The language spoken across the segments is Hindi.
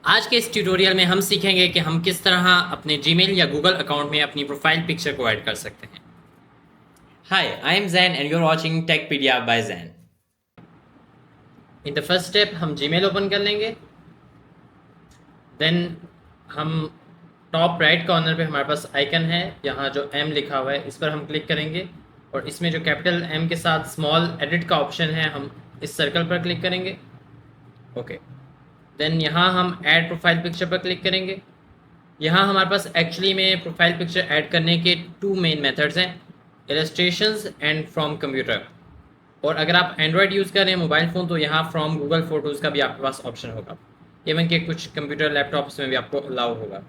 आज के इस ट्यूटोरियल में हम सीखेंगे कि हम किस तरह अपने जीमेल या गूगल अकाउंट में अपनी प्रोफाइल पिक्चर को ऐड कर सकते हैं। Hi, I am Jain and you are watching Techpedia by Jain. In the first step हम जीमेल ओपन कर लेंगे। देन हम टॉप राइट कॉर्नर पे हमारे पास आइकन है, यहाँ जो एम लिखा हुआ है इस पर हम क्लिक करेंगे और इसमें जो कैपिटल एम के साथ स्मॉल एडिट का ऑप्शन है हम इस सर्कल पर क्लिक करेंगे। ओके, देन यहाँ हम ऐड प्रोफाइल पिक्चर पर क्लिक करेंगे। यहाँ हमारे पास एक्चुअली में प्रोफाइल पिक्चर ऐड करने के टू मेन मेथड्स हैं, इलस्ट्रेशंस एंड फ्रॉम कंप्यूटर। और अगर आप एंड्रॉयड यूज़ कर रहे हैं मोबाइल फ़ोन तो यहाँ फ्रॉम गूगल फ़ोटोज़ का भी आपके पास ऑप्शन होगा। इवन कि कुछ कंप्यूटर लैपटॉप्स में भी आपको अलाउ होगा,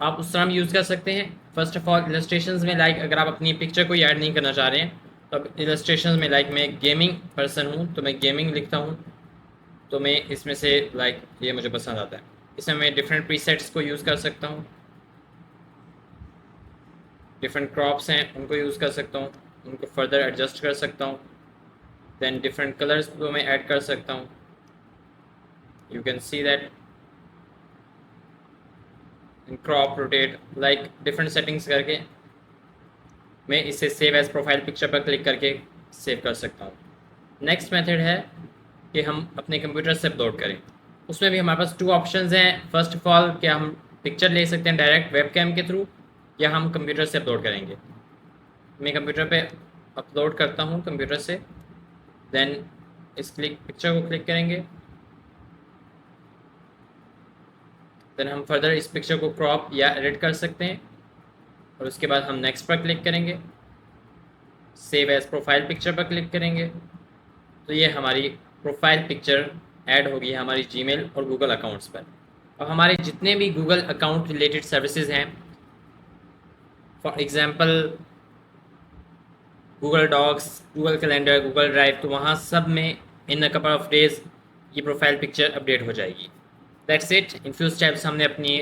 आप उस तरह भी यूज़ कर सकते हैं। फर्स्ट ऑफ ऑल इलस्ट्रेशंस में अगर आप अपनी पिक्चर को ऐड नहीं करना चाह रहे हैं तो अब इलस्ट्रेशंस में मैं गेमिंग पर्सन हूँ तो मैं गेमिंग लिखता हूँ, तो मैं इसमें से ये मुझे पसंद आता है। इसमें मैं डिफरेंट प्रीसेट्स को यूज़ कर सकता हूँ, डिफरेंट क्रॉप्स हैं उनको यूज़ कर सकता हूँ, उनको फर्दर एडजस्ट कर सकता हूँ। देन डिफरेंट कलर्स को मैं ऐड कर सकता हूँ। You can see that crop rotate different settings करके मैं इसे सेव एज प्रोफाइल पिक्चर पर क्लिक करके सेव कर सकता हूँ। नेक्स्ट मेथड है कि हम अपने कंप्यूटर से अपलोड करें। उसमें भी हमारे पास टू ऑप्शंस हैं। फर्स्ट ऑफ ऑल कि हम पिक्चर ले सकते हैं डायरेक्ट वेबकैम के थ्रू या हम कंप्यूटर से अपलोड करेंगे। मैं कंप्यूटर पे अपलोड करता हूँ कंप्यूटर से। देन इस पिक्चर को क्लिक करेंगे। देन हम फर्दर इस पिक्चर को क्रॉप या एडिट कर सकते हैं और उसके बाद हम नेक्स्ट पर क्लिक करेंगे, सेव एज प्रोफाइल पिक्चर पर क्लिक करेंगे तो ये हमारी प्रोफाइल पिक्चर ऐड होगी हमारी जीमेल और गूगल अकाउंट्स पर। अब हमारे जितने भी गूगल अकाउंट रिलेटेड सर्विसेज हैं, for example Google docs, Google calendar, Google drive, तो वहाँ सब में in a couple of days ये प्रोफाइल पिक्चर अपडेट हो जाएगी। That's it. In few steps हमने अपनी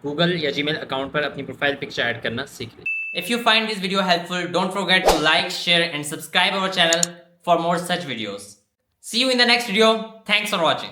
गूगल या जीमेल अकाउंट पर अपनी प्रोफाइल पिक्चर ऐड करना सीख ली। If you find this video helpful, don't forget to like, share and subscribe our channel for more such videos. See you in the next video. Thanks for watching.